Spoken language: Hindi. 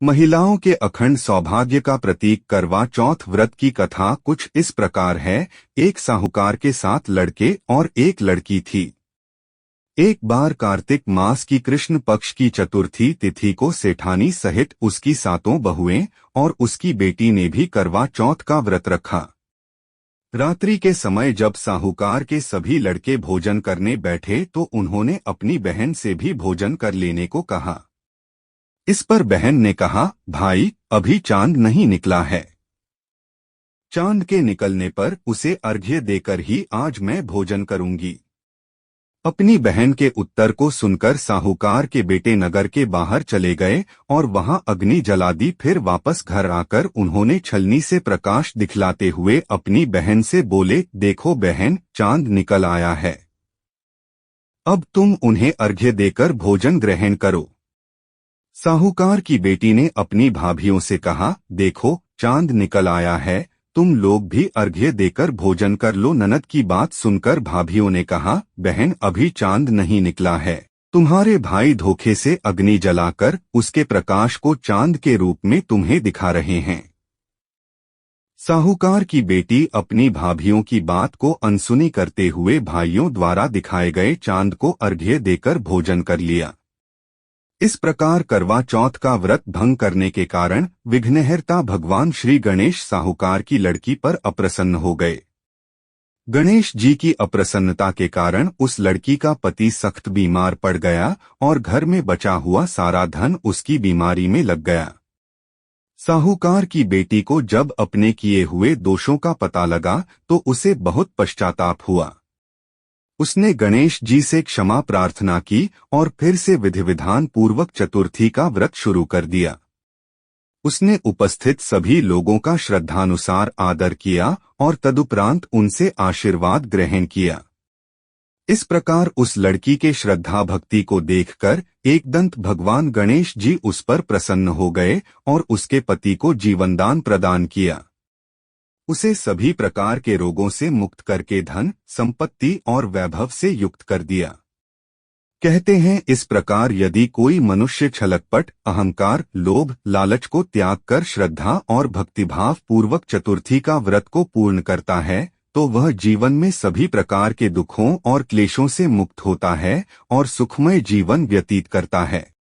महिलाओं के अखंड सौभाग्य का प्रतीक करवा चौथ व्रत की कथा कुछ इस प्रकार है। एक साहूकार के 7 लड़के और एक लड़की थी। एक बार कार्तिक मास की कृष्ण पक्ष की चतुर्थी तिथि को सेठानी सहित उसकी 7 बहुएं और उसकी बेटी ने भी करवा चौथ का व्रत रखा। रात्रि के समय जब साहूकार के सभी लड़के भोजन करने बैठे तो उन्होंने अपनी बहन से भी भोजन कर लेने को कहा। इस पर बहन ने कहा, भाई अभी चांद नहीं निकला है। चांद के निकलने पर उसे अर्घ्य देकर ही आज मैं भोजन करूंगी। अपनी बहन के उत्तर को सुनकर साहूकार के बेटे नगर के बाहर चले गए और वहां अग्नि जला दी। फिर वापस घर आकर उन्होंने छलनी से प्रकाश दिखलाते हुए अपनी बहन से बोले, देखो बहन, चांद निकल आया है। अब तुम उन्हें अर्घ्य देकर भोजन ग्रहण करो। साहूकार की बेटी ने अपनी भाभियों से कहा, देखो चांद निकल आया है, तुम लोग भी अर्घ्य देकर भोजन कर लो। ननद की बात सुनकर भाभियों ने कहा, बहन अभी चांद नहीं निकला है, तुम्हारे भाई धोखे से अग्नि जलाकर उसके प्रकाश को चांद के रूप में तुम्हें दिखा रहे हैं। साहूकार की बेटी अपनी भाभियों की बात को अनसुनी करते हुए भाइयों द्वारा दिखाए गए चांद को अर्घ्य देकर भोजन कर लिया। इस प्रकार करवा चौथ का व्रत भंग करने के कारण विघ्नहर्ता भगवान श्री गणेश साहूकार की लड़की पर अप्रसन्न हो गए। गणेश जी की अप्रसन्नता के कारण उस लड़की का पति सख्त बीमार पड़ गया और घर में बचा हुआ सारा धन उसकी बीमारी में लग गया। साहूकार की बेटी को जब अपने किए हुए दोषों का पता लगा तो उसे बहुत पश्चाताप हुआ। उसने गणेश जी से क्षमा प्रार्थना की और फिर से विधि विधान पूर्वक चतुर्थी का व्रत शुरू कर दिया। उसने उपस्थित सभी लोगों का श्रद्धानुसार आदर किया और तदुपरांत उनसे आशीर्वाद ग्रहण किया। इस प्रकार उस लड़की के श्रद्धा भक्ति को देखकर एकदंत भगवान गणेश जी उस पर प्रसन्न हो गए और उसके पति को जीवनदान प्रदान किया। उसे सभी प्रकार के रोगों से मुक्त करके धन, संपत्ति और वैभव से युक्त कर दिया। कहते हैं, इस प्रकार यदि कोई मनुष्य छलकपट, अहंकार, लोभ, लालच को त्याग कर श्रद्धा और भक्तिभाव पूर्वक चतुर्थी का व्रत को पूर्ण करता है तो वह जीवन में सभी प्रकार के दुखों और क्लेशों से मुक्त होता है और सुखमय जीवन व्यतीत करता है।